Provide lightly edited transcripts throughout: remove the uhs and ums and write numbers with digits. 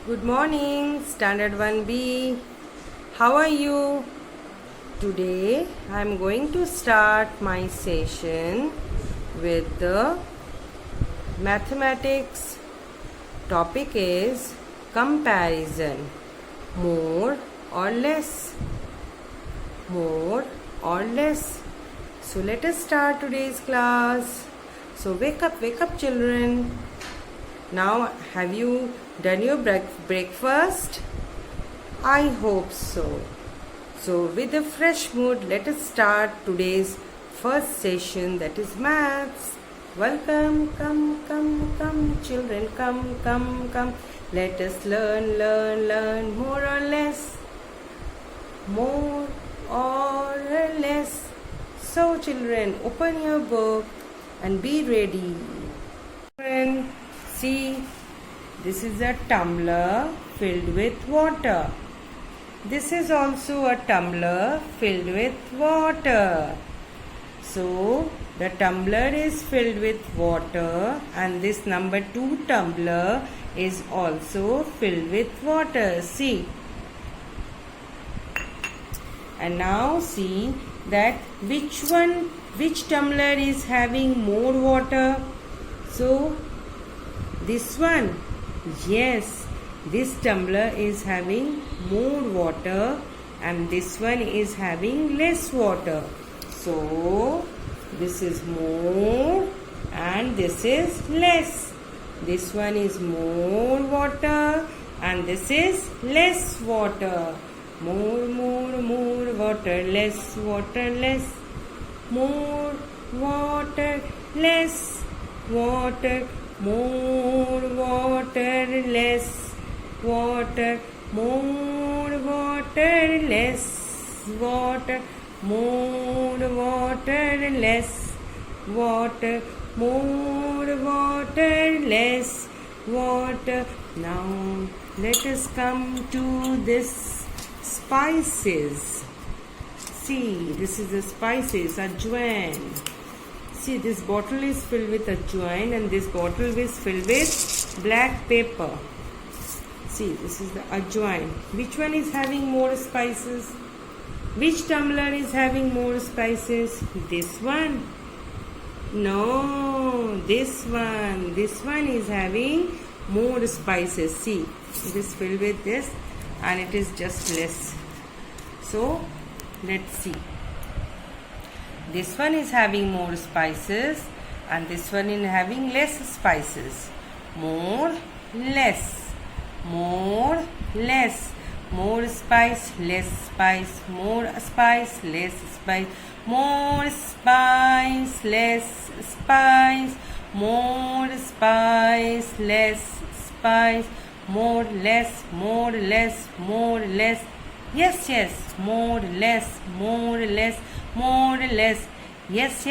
Good morning, Standard 1B. How are you? Today I am going to start my session with the mathematics. Topic is comparison. More or less? More or less? So let us start today's class. So wake up, children. Now, have you done your breakfast? I hope so. So, with a fresh mood, let us start today's first session, that is maths. Welcome, come, children, come. Let us learn, more or less. More or less. So, children, open your book and be ready. Children, see, this is a tumbler filled with water. This is also a tumbler filled with water. So, the tumbler is filled with water and this number 2 tumbler is also filled with water. See. And now see that which tumbler is having more water. So, this one, yes, this tumbler is having more water and this one is having less water. So, this is more and this is less. This one is more water and this is less water. More water, less water, less. More water, less water. More water, less water. More water, less water. More water, less water. More water, less water. Now let us come to this spices. See, this is the spices, ajwain. See, this bottle is filled with ajwain and this bottle is filled with black pepper. See, this is the ajwain. Which one is having more spices? Which tumbler is having more spices? This one? No, this one. This one is having more spices. See, it is filled with this and it is just less. So, let's see. This one is having more spices and this one is having less spices. More, less. More, less. More spice, less spice. More spice, less spice. More spice, less spice. More spice, less spice. More, less, more, less, more, less. Yes, more, less, more, less, more, less. Yes,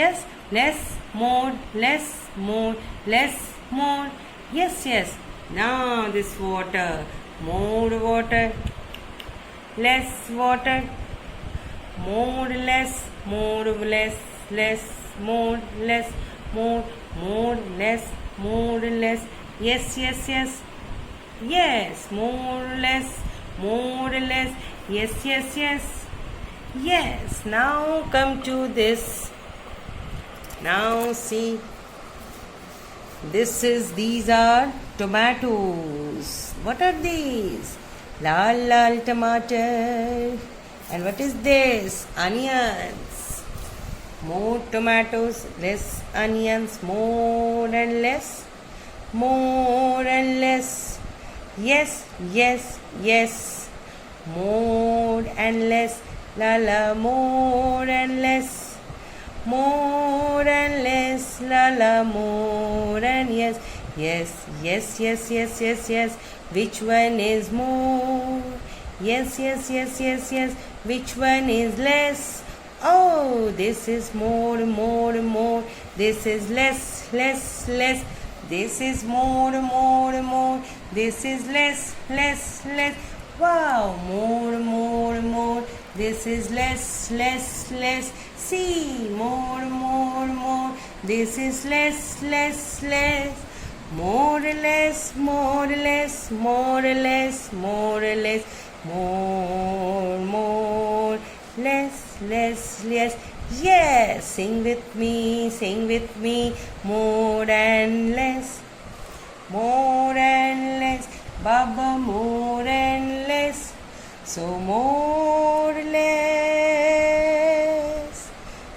less, more, less, more, less, more. Yes. Now this water, more water, less water, more, less, less, more, less, more, less, more, less. Yes. Yes, more, less, yes. Yes, now come to this. Now see, these are tomatoes. What are these? Lal tomato. And what is this? Onions. More tomatoes, less onions, more and less. More and less. Yes. More and less. La, more and less. More and less. La, more and yes. Yes. Which one is more? Yes. Which one is less? Oh, this is more. This is less. This is more. This is less. Wow, more. This is less. See, more. This is less. more or less, more or less, more or less, more or less, more, less, less. Yes, sing with me, more and less, Baba, more and less. So more less,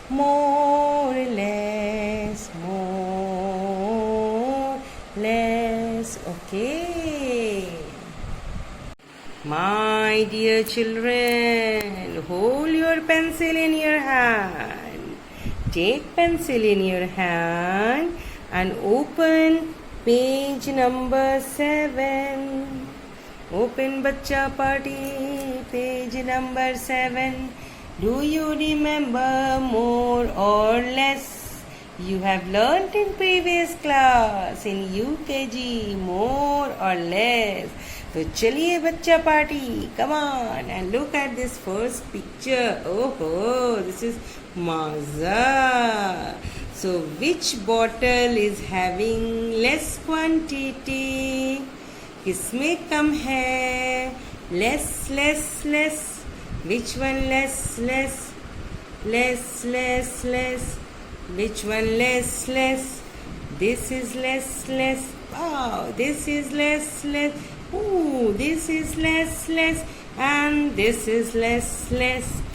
more less, more less. Okay. My dear children, hold your pencil in your hand. Take pencil in your hand and open page number 7. Open Bachcha Party, page number 7. Do you remember more or less? You have learnt in previous class in UKG, more or less. So chaliye Bachcha Party, come on and look at this first picture. Oh, this is Maaza. So which bottle is having less quantity? किसमें कम है? Less. Which one less? Which one less? This is less. Wow, this is less. Ooh, this is less. And this is less.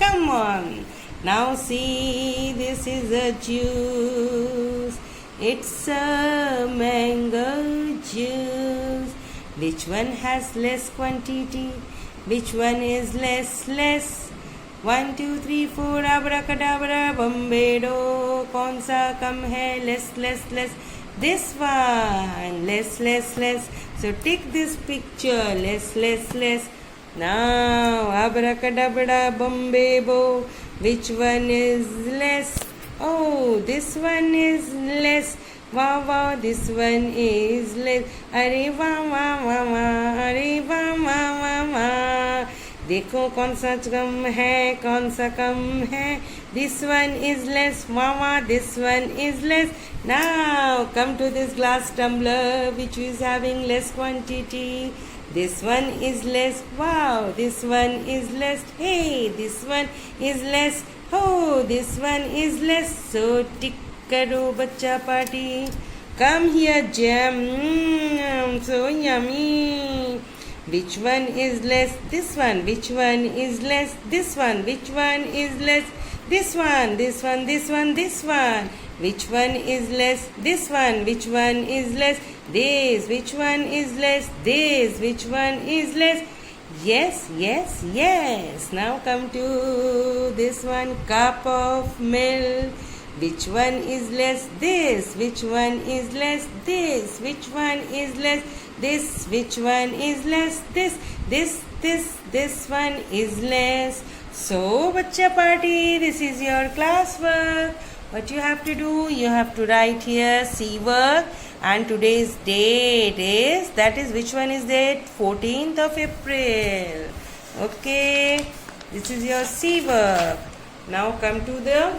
Come on. Now see, this is a juice. It's a mango juice. Which one has less quantity? Which one is less? 1, 2, 3, 4, abracadabra, bombedo. कौन सा कम है? Less. This one, less. So take this picture, less. Now, abracadabra, bombebo. Which one is less? Oh, this one is less. Wow, this one is less. अरे वाह. देखो कौन सा कम है, कौन सा कम है. This one is less. Wow, this one is less. Now come to this glass tumbler which is having less quantity. This one is less. Wow, this one is less. Hey, this one is less. Oh, this one is less. So tick karo Bachcha Party. Come here, jam. So yummy. Which one is less? This one. Which one is less? This one. Which one is less? This one. Which one is less? This one. Which one is less? This. Which one is less? This. Which one is less? Yes. Now come to this one. Cup of milk. Which one is less? This. Which one is less? This. Which one is less? This. Which one is less? This one is less. So, Bachcha Party, this is your classwork. What you have to do? You have to write here C work, and today's date is, which one is date? 14th of April. Okay, this is your C work. Now come to the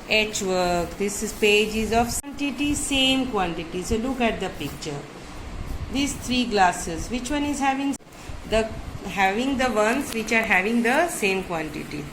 H work. This is pages of quantity, same quantity. So look at the picture. These 3 glasses. Which one is having the ones which are having the same quantity?